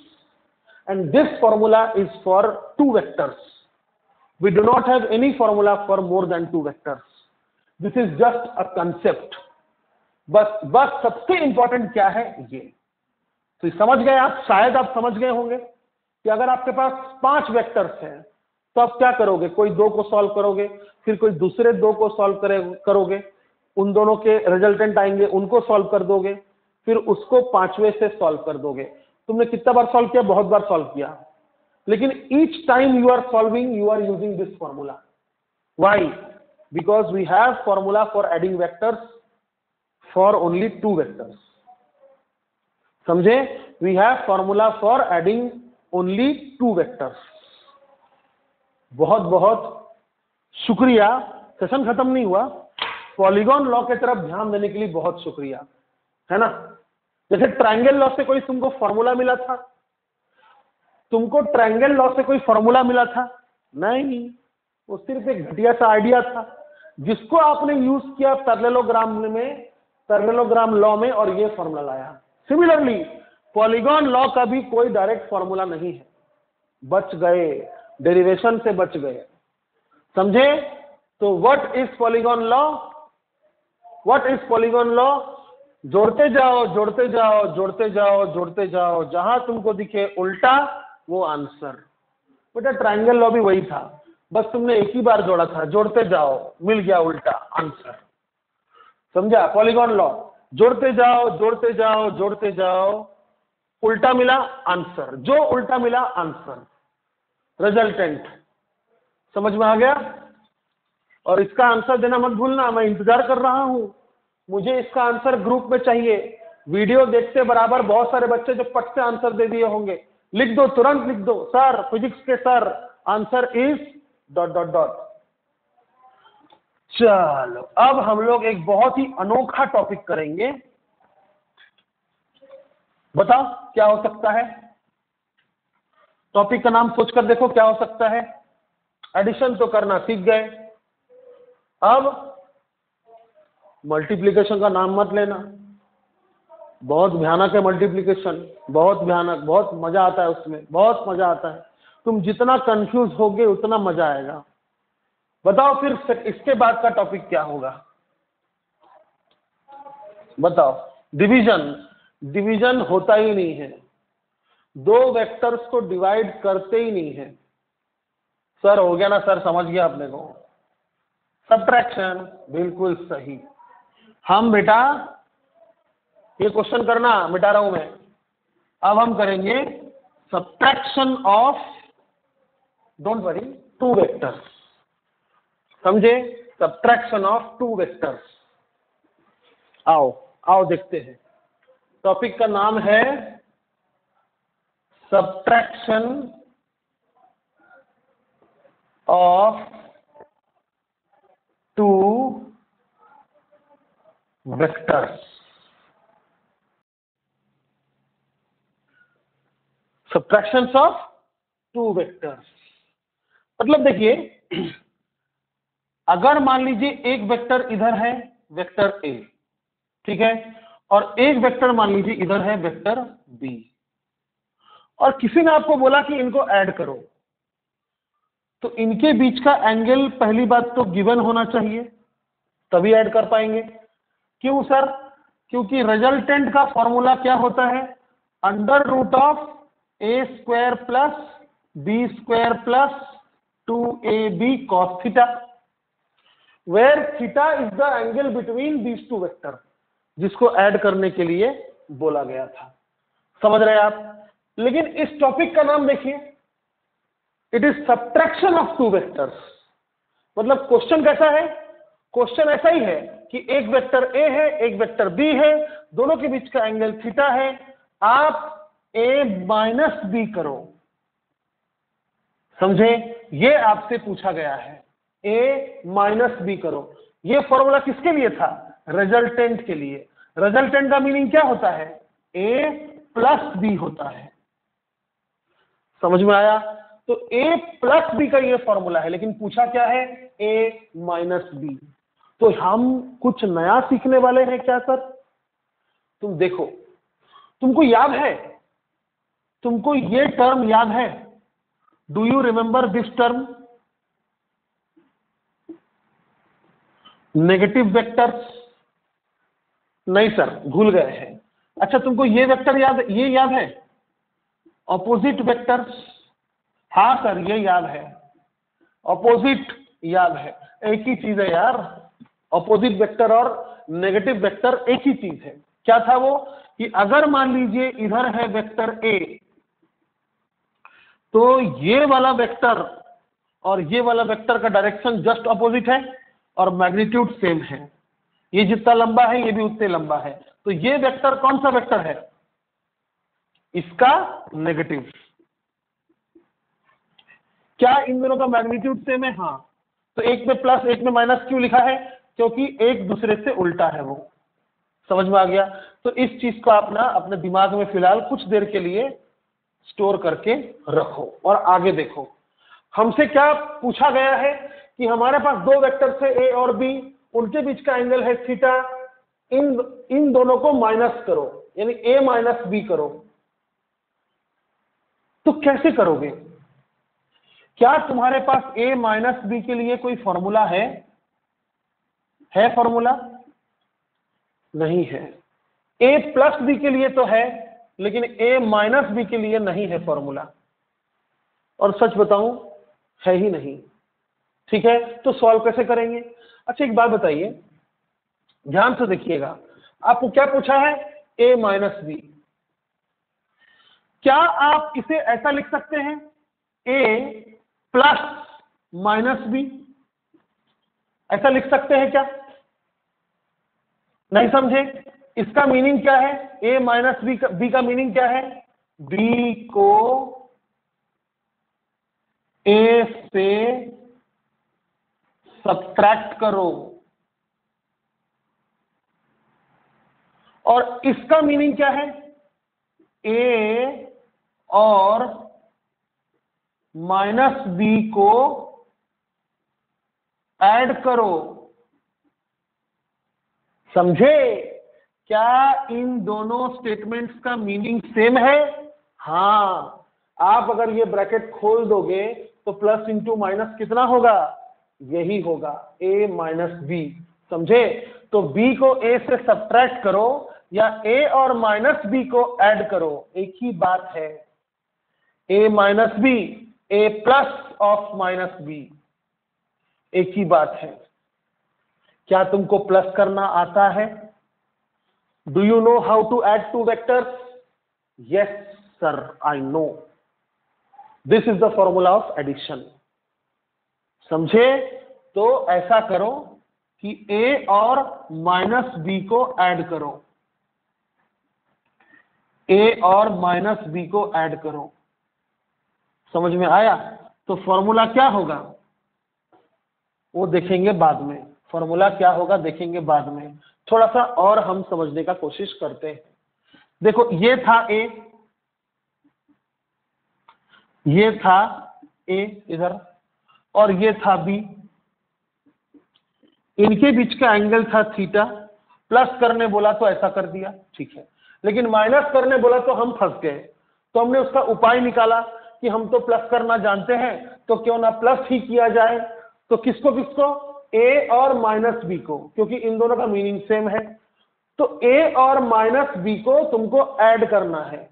and this formula is for 2 vectors. We do not have any formula for more than 2 vectors. This is just a concept. बस सबसे important क्या है ये, तो समझ गए आप, शायद आप समझ गए होंगे कि अगर आपके पास 5 वेक्टर्स हैं तो आप क्या करोगे, कोई 2 को सॉल्व करोगे, फिर कोई दूसरे 2 को सॉल्व करोगे, उन दोनों के रिजल्टेंट आएंगे, उनको सॉल्व कर दोगे, फिर उसको पांचवे से सॉल्व कर दोगे। तुमने कितना बार सॉल्व किया? बहुत बार सॉल्व किया, लेकिन each time you are solving you are using this formula. Why? Because we have formula for adding vectors for only 2 vectors. समझे? We have formula for adding only 2 vectors. बहुत बहुत शुक्रिया। सेशन खत्म नहीं हुआ। पॉलीगॉन लॉ के तरफ ध्यान देने के लिए बहुत शुक्रिया, है ना। जैसे ट्रायंगल लॉ से कोई तुमको फॉर्मूला मिला था? तुमको ट्रायंगल लॉ से कोई फॉर्मूला मिला था? नहीं, वो सिर्फ एक घटिया सा आइडिया था जिसको आपने यूज किया पैरेललोग्राम में, पैरेललोग्राम लॉ में, और ये फॉर्मूला लाया। सिमिलरली पॉलीगॉन लॉ का भी कोई डायरेक्ट फॉर्मूला नहीं है। बच गए, डेरिवेशन से बच गए। समझे? तो what is polygon law? What is polygon law? जोड़ते जाओ, जोड़ते जाओ, जोड़ते जाओ, जोड़ते जाओ, जहां तुमको दिखे उल्टा वो आंसर। बेटा ट्रायंगल लॉ भी वही था, बस तुमने एक ही बार जोड़ा था। जोड़ते जाओ, मिल गया उल्टा आंसर। समझा? पॉलीगॉन लॉ, जोड़ते जाओ, जोड़ते जाओ, जोड़ते जाओ, उल्टा मिला आंसर। जो उल्टा मिला आंसर, रिजल्टेंट। समझ में आ गया? और इसका आंसर देना मत भूलना, मैं इंतजार कर रहा हूं। मुझे इसका आंसर ग्रुप में चाहिए। वीडियो देखते बराबर बहुत सारे बच्चे जो पट से आंसर दे दिए होंगे, लिख दो, तुरंत लिख दो, सर फिजिक्स के सर आंसर इज ... चलो अब हम लोग एक बहुत ही अनोखा टॉपिक करेंगे। बताओ क्या हो सकता है? टॉपिक का नाम सोचकर देखो क्या हो सकता है। एडिशन तो करना सीख गए, अब मल्टीप्लिकेशन का नाम मत लेना। बहुत भयानक है मल्टीप्लिकेशन, बहुत भयानक, बहुत मजा आता है उसमें, बहुत मजा आता है। तुम जितना कंफ्यूज होगे उतना मजा आएगा। बताओ फिर इसके बाद का टॉपिक क्या होगा? बताओ। डिवीजन। डिवीजन होता ही नहीं है, 2 वेक्टर्स को डिवाइड करते ही नहीं है। सर हो गया ना सर, समझ गया अपने को। सब्ट्रैक्शन, बिल्कुल सही। हम बेटा ये क्वेश्चन करना, मिटा रहा हूं मैं। अब हम करेंगे subtraction of, don't worry, 2 vectors. समझे? Subtraction of 2 vectors. आओ आओ देखते हैं। टॉपिक का नाम है subtraction of 2 vectors. Subtractions of 2 vectors मतलब देखिए, अगर मान लीजिए एक वेक्टर इधर है, वेक्टर ए, ठीक है, और एक वेक्टर मान लीजिए इधर है, वेक्टर बी, और किसी ने आपको बोला कि इनको ऐड करो, तो इनके बीच का एंगल पहली बात तो गिवन होना चाहिए, तभी ऐड कर पाएंगे। क्यों सर? क्योंकि रिजल्टेंट का फॉर्मूला क्या होता है? Under root of A square plus B square plus 2ab cos theta, where theta is the angle between these 2 vector, जिसको ऐड करने के लिए बोला गया था। समझ रहे हैं आप? लेकिन इस टॉपिक का नाम देखिए, it is subtraction of 2 vectors. मतलब क्वेश्चन कैसा है? क्वेश्चन ऐसा ही है कि एक वेक्टर ए है, एक वेक्टर बी है, दोनों के बीच का एंगल थीटा है, आप ए माइनस बी करो। समझे? ये आपसे पूछा गया है, ए माइनस बी करो। ये फॉर्मूला किसके लिए था? रिजल्टेंट के लिए। रिजल्टेंट का मीनिंग क्या होता है? ए प्लस बी होता है। समझ में आया? तो ए प्लस बी का ये फॉर्मूला है, लेकिन पूछा क्या है? A minus B. तो हम कुछ नया सीखने वाले हैं क्या सर? तुम देखो, तुमको याद है, तुमको ये टर्म याद है? Do you remember this term? Negative vectors? नहीं सर, भूल गए हैं। अच्छा, तुमको ये वेक्टर याद, ये याद है? Opposite vectors? हाँ सर, ये याद है। ऑपोजिट याद है, एक ही चीज है यार। ऑपोजिट वेक्टर और नेगेटिव वेक्टर एक ही चीज है। क्या था वो कि अगर मान लीजिए इधर है वेक्टर ए, तो ये वाला वेक्टर और ये वाला वेक्टर का डायरेक्शन जस्ट ऑपोजिट है और मैग्नीट्यूड सेम है। ये जितना लंबा है ये भी उतने लंबा है, तो ये वेक्टर कौन सा वेक्टर है? इसका नेगेटिव। क्या इन दोनों का मैग्नीट्यूड सेम है? हाँ। तो एक में प्लस एक में माइनस क्यों लिखा है? क्योंकि एक दूसरे से उल्टा है वो। समझ में आ गया? तो इस चीज को आप ना अपने दिमाग में फिलहाल कुछ देर के लिए स्टोर करके रखो और आगे देखो। हमसे क्या पूछा गया है कि हमारे पास दो वेक्टर थे ए और बी, उनके बीच का एंगल है थीटा, इन दोनों को माइनस करो, यानी ए माइनस बी करो। तो कैसे करोगे? क्या तुम्हारे पास ए माइनस बी के लिए कोई फॉर्मूला है? फॉर्मूला? नहीं है। ए प्लस बी के लिए तो है, लेकिन ए माइनस बी के लिए नहीं है फॉर्मूला। और सच बताऊं, है ही नहीं। ठीक है, तो सॉल्व कैसे करेंगे? अच्छा एक बात बताइए, ध्यान से देखिएगा, आपको क्या पूछा है? A minus B. क्या आप इसे ऐसा लिख सकते हैं, ए प्लस माइनस बी? ऐसा लिख सकते हैं क्या? नहीं समझे? इसका मीनिंग क्या है? ए माइनस बी का मीनिंग क्या है? बी को ए से सब्ट्रैक्ट करो। और इसका मीनिंग क्या है? ए और माइनस बी को ऐड करो। समझे? क्या इन दोनों स्टेटमेंट्स का मीनिंग सेम है? हाँ। आप अगर ये ब्रैकेट खोल दोगे तो प्लस इंटू माइनस कितना होगा? यही होगा, ए माइनस बी। समझे? तो बी को ए से सब्ट्रैक्ट करो या ए और माइनस बी को ऐड करो, एक ही बात है। A minus B, A plus of minus B, एक ही बात है। क्या तुमको प्लस करना आता है? Do you know how to add two vectors? Yes sir, I know. This is the formula of addition. समझे? तो ऐसा करो कि ए और माइनस बी को ऐड करो, ए और माइनस बी को ऐड करो। समझ में आया? तो फॉर्मूला क्या होगा वो देखेंगे बाद में। फॉर्मूला क्या होगा देखेंगे बाद में। थोड़ा सा और हम समझने का कोशिश करते हैं। देखो, ये था ए, ये था ए इधर, और ये था बी। इनके बीच का एंगल था थीटा। प्लस करने बोला तो ऐसा कर दिया, ठीक है। लेकिन माइनस करने बोला तो हम फंस गए। तो हमने उसका उपाय निकाला कि हम तो प्लस करना जानते हैं, तो क्यों ना प्लस ही किया जाए। तो किसको किसको? ए और माइनस बी को, क्योंकि इन दोनों का मीनिंग सेम है। तो ए और माइनस बी को तुमको ऐड करना है।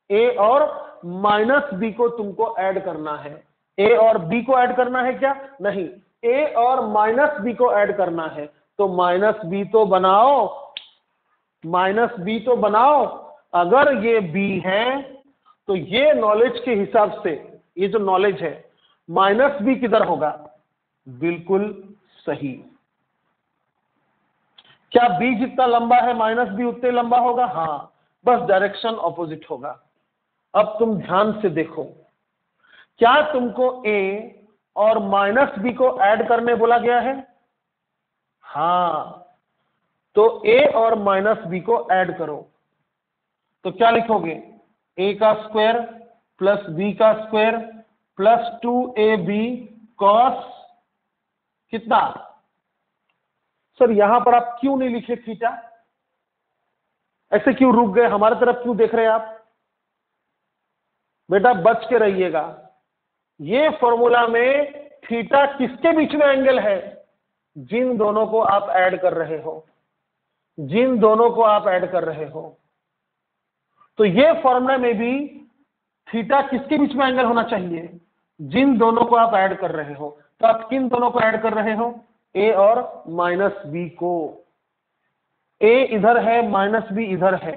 ए और माइनस बी को तुमको ऐड करना है। ए और बी को ऐड करना है क्या? नहीं, ए और माइनस बी को ऐड करना है। तो माइनस बी तो बनाओ, माइनस बी तो बनाओ। अगर ये बी है तो ये नॉलेज के हिसाब से, ये जो नॉलेज है, माइनस बी किधर होगा? बिल्कुल सही। क्या बी जितना लंबा है माइनस बी उतने लंबा होगा? हाँ, बस डायरेक्शन ऑपोजिट होगा। अब तुम ध्यान से देखो, क्या तुमको ए और माइनस बी को ऐड करने बोला गया है? हाँ, तो ए और माइनस बी को ऐड करो। तो क्या लिखोगे? ए का स्क्वायर प्लस बी का स्क्वायर प्लस 2ab कॉस कितना? सर यहां पर आप क्यों नहीं लिखे थीटा? ऐसे क्यों रुक गए? हमारी तरफ क्यों देख रहे हैं आप? बेटा बच के रहिएगा। ये फॉर्मूला में थीटा किसके बीच में एंगल है? जिन दोनों को आप ऐड कर रहे हो, जिन दोनों को आप ऐड कर रहे हो। तो ये फॉर्मूला में भी थीटा किसके बीच में एंगल होना चाहिए? जिन दोनों को आप ऐड कर रहे हो। तो आप किन दोनों को ऐड कर रहे हो? ए और माइनस बी को। ए इधर है, माइनस बी इधर है,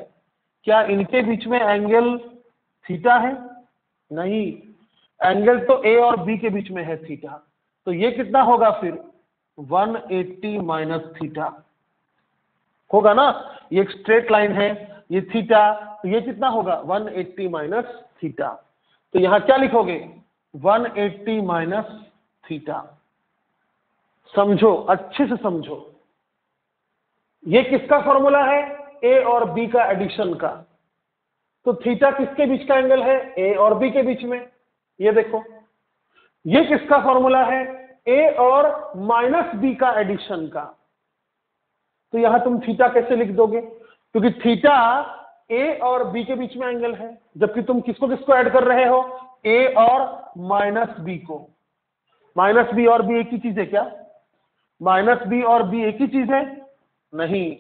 क्या इनके बीच में एंगल थीटा है? नहीं, एंगल तो ए और बी के बीच में है थीटा। तो ये कितना होगा फिर? 180 माइनस थीटा होगा ना। ये एक स्ट्रेट लाइन है, ये थीटा, तो ये कितना होगा? 180 माइनस थीटा। तो यहां क्या लिखोगे? 180 माइनस थीटा। समझो, अच्छे से समझो, ये किसका फॉर्मूला है? ए और बी का एडिशन का। तो थीटा किसके बीच का एंगल है? ए और बी के बीच में। ये देखो, ये किसका फॉर्मूला है? ए और माइनस बी का एडिशन का। तो यहां तुम थीटा कैसे लिख दोगे? क्योंकि थीटा ए और बी के बीच में एंगल है, जबकि तुम किसको किसको ऐड कर रहे हो? ए और माइनस बी को। माइनस बी और बी एक ही चीज है क्या? माइनस बी और बी एक ही चीज है? नहीं,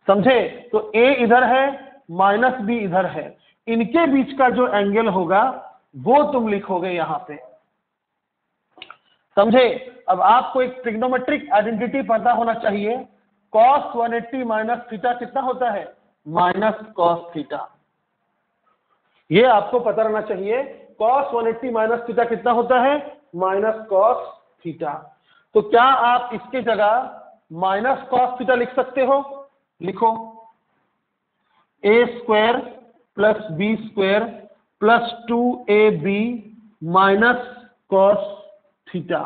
समझे? तो ए इधर है, माइनस बी इधर है, इनके बीच का जो एंगल होगा वो तुम लिखोगे यहां पे। समझे? अब आपको एक ट्रिग्नोमेट्रिक आइडेंटिटी पता होना चाहिए। cos 180 माइनस थीटा कितना होता है? Minus cos theta. ये आपको पता रहना चाहिए। cos 180 माइनस थीटा कितना होता है? Minus cos theta. तो क्या आप इसके जगह माइनस cos थीटा लिख सकते हो? लिखो, A square plus B square plus 2ab minus cos theta.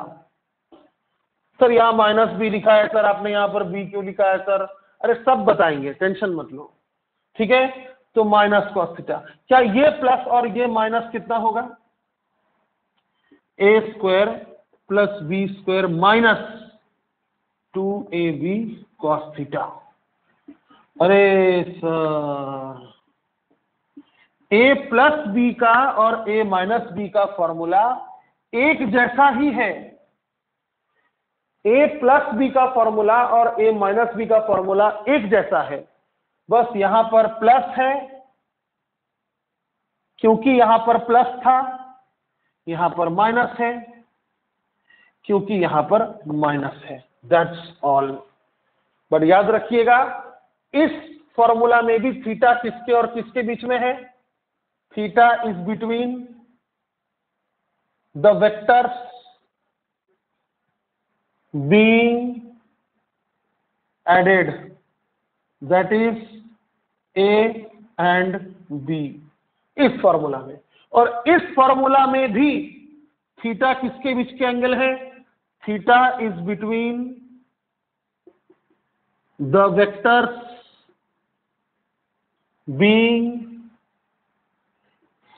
Sir यहाँ माइनस बी लिखा है सर, आपने यहाँ पर बी क्यों लिखा है सर? अरे सब बताएंगे, टेंशन मत लो, ठीक है? तो माइनस कॉस थीटा। क्या ये प्लस और ये माइनस कितना होगा? A square plus B square minus 2ab cos theta. अरे सर, ए प्लस बी का और ए माइनस बी का फॉर्मूला एक जैसा ही है। ए प्लस बी का फॉर्मूला और ए माइनस बी का फॉर्मूला एक जैसा है, बस यहां पर प्लस है क्योंकि यहां पर प्लस था, यहां पर माइनस है क्योंकि यहां पर माइनस है। That's all. बट याद रखिएगा, इस फॉर्मूला में भी थीटा किसके और किसके बीच में है? Theta is between the vectors being added, that is A and B, इस फॉर्मूला में। और इस फॉर्मूला में भी थीटा किसके बीच के एंगल है? Theta is between the vectors being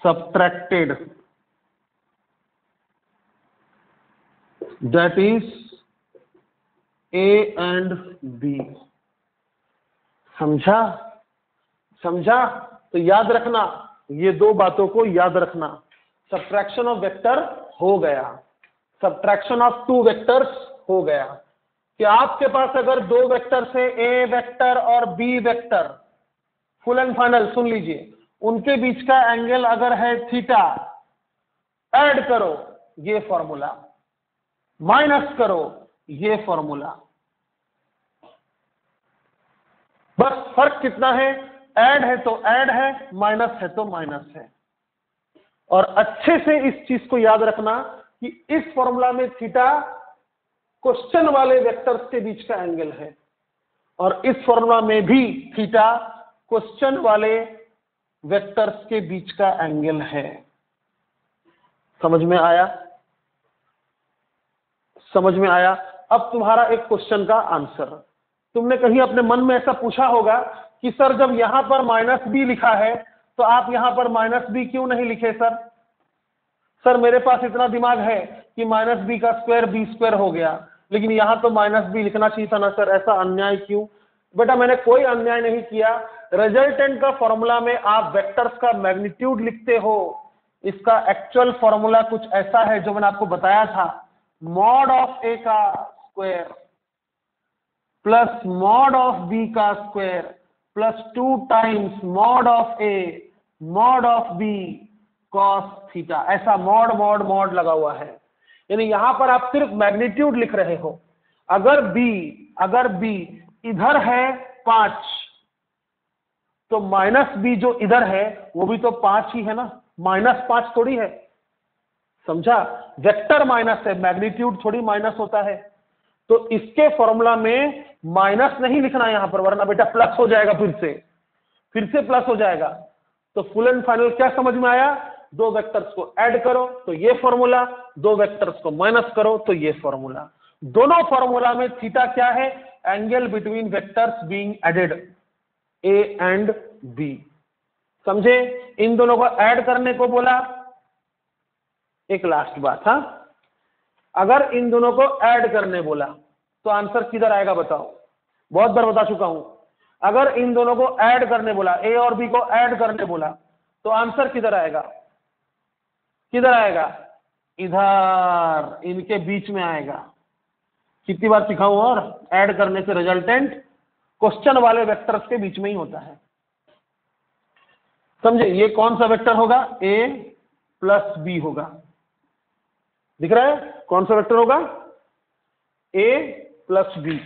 subtracted, that is A and B। समझा? समझा? तो याद रखना, ये दो बातों को याद रखना। सब्ट्रैक्शन ऑफ वेक्टर हो गया, सब्ट्रैक्शन ऑफ टू वेक्टर्स हो गया। कि आपके पास अगर दो वेक्टर है, ए वेक्टर और B vector, full and final सुन लीजिए, उनके बीच का एंगल अगर है थीटा, ऐड करो ये फॉर्मूला, माइनस करो ये फॉर्मूला। बस फर्क कितना है? ऐड है तो ऐड है, माइनस है तो माइनस है। और अच्छे से इस चीज को याद रखना कि इस फॉर्मूला में थीटा क्वेश्चन वाले वेक्टर्स के बीच का एंगल है, और इस फॉर्मूला में भी थीटा क्वेश्चन वाले वेक्टर्स के बीच का एंगल है। समझ में आया? समझ में आया? अब तुम्हारा एक क्वेश्चन का आंसर। तुमने कहीं अपने मन में ऐसा पूछा होगा कि सर जब यहां पर माइनस बी लिखा है तो आप यहां पर माइनस बी क्यों नहीं लिखे सर? सर मेरे पास इतना दिमाग है कि माइनस बी का स्क्वायर बी स्क्वायर हो गया, लेकिन यहां तो माइनस बी लिखना चाहिए था ना सर, ऐसा अन्याय क्यों? बेटा मैंने कोई अन्याय नहीं किया। रिजल्टेंट का फॉर्मूला में आप वेक्टर्स का मैग्नीट्यूड लिखते हो, इसका एक्चुअल फॉर्मूला कुछ ऐसा है जो मैंने आपको बताया था, मॉड ऑफ ए का square plus mod of B का square plus 2 times mod of A mod of B cos theta. ऐसा मॉड मॉड मॉड लगा हुआ है, यानी यहां पर आप सिर्फ मैग्नीट्यूड लिख रहे हो। अगर बी इधर है 5, तो माइनस बी जो इधर है वो भी तो 5 ही है ना, -5 थोड़ी है, समझा? वेक्टर माइनस है, मैग्नीट्यूड थोड़ी माइनस होता है। तो इसके फॉर्मूला में माइनस नहीं लिखना यहां पर, वरना बेटा प्लस हो जाएगा, फिर से प्लस हो जाएगा। तो फुल एंड फाइनल क्या समझ में आया? दो वेक्टर्स को ऐड करो तो ये फॉर्मूला, दो वेक्टर्स को माइनस करो तो ये फॉर्मूला। दोनों फॉर्मूला में थीटा क्या है? Angle between vectors being added, A and B. समझे? इन दोनों को ऐड करने को बोला। एक लास्ट बात, हाँ, अगर इन दोनों को ऐड करने बोला तो आंसर किधर आएगा बताओ? बहुत बार बता चुका हूं, अगर इन दोनों को ऐड करने बोला, ए और बी को ऐड करने बोला, तो आंसर किधर आएगा? किधर आएगा? इधर, इनके बीच में आएगा। कितनी बार सिखाऊं? और ऐड करने से रिजल्टेंट क्वेश्चन वाले वेक्टर्स के बीच में ही होता है। समझे? ये कौन सा वेक्टर होगा? ए प्लस बी होगा। दिख रहा है कौन सा वेक्टर होगा? ए प्लस बी।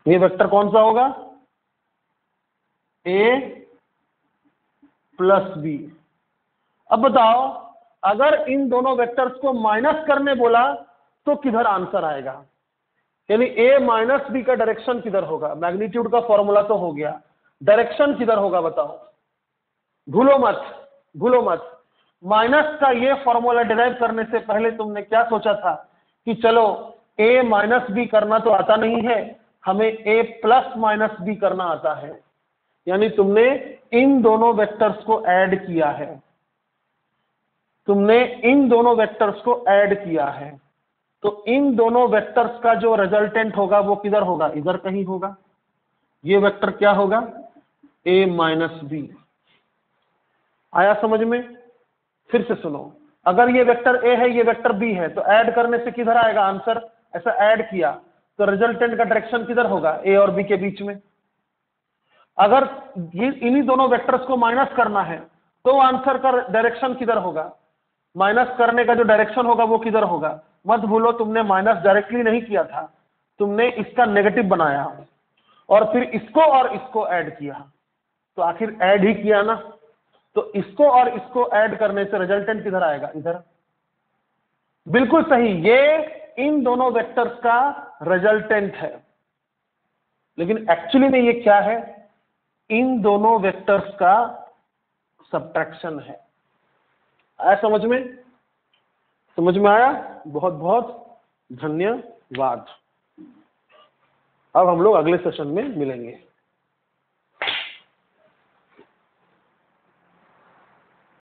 ये वेक्टर कौन सा होगा? ए प्लस बी। अब बताओ, अगर इन दोनों वेक्टर्स को माइनस करने बोला तो किधर आंसर आएगा? यानी ए माइनस बी का डायरेक्शन किधर होगा? मैग्नीट्यूड का फॉर्मूला तो हो गया, डायरेक्शन किधर होगा बताओ? भूलो मत। माइनस का ये फॉर्मूला डिराइव करने से पहले तुमने क्या सोचा था कि चलो ए माइनस बी करना तो आता नहीं है, हमें ए प्लस माइनस बी करना आता है। यानी तुमने इन दोनों वेक्टर्स को ऐड किया है, तो इन दोनों वेक्टर्स का जो रिजल्टेंट होगा वो किधर होगा? इधर कहीं होगा। ये वेक्टर क्या होगा? ए माइनस बी। आया समझ में? फिर से सुनो, अगर ये वेक्टर ए है, ये वेक्टर बी है, तो ऐड करने से किधर आएगा आंसर? ऐसा ऐड किया तो रिजल्टेंट का डायरेक्शन किधर होगा? ए और बी के बीच में। अगर ये इन्हीं दोनों वेक्टर्स को माइनस करना है तो आंसर का डायरेक्शन किधर होगा? माइनस करने का जो डायरेक्शन होगा वो किधर होगा? मत भूलो, तुमने माइनस डायरेक्टली नहीं किया था, तुमने इसका नेगेटिव बनाया और फिर इसको और इसको ऐड किया, तो आखिर ऐड ही किया ना। तो इसको और इसको ऐड करने से रिजल्टेंट किधर आएगा? इधर। बिल्कुल सही, ये इन दोनों वेक्टर्स का रिजल्टेंट है, लेकिन एक्चुअली में ये क्या है? इन दोनों वेक्टर्स का सब्ट्रैक्शन है। आया समझ में? समझ में आया? बहुत बहुत धन्यवाद। अब हम लोग अगले सेशन में मिलेंगे।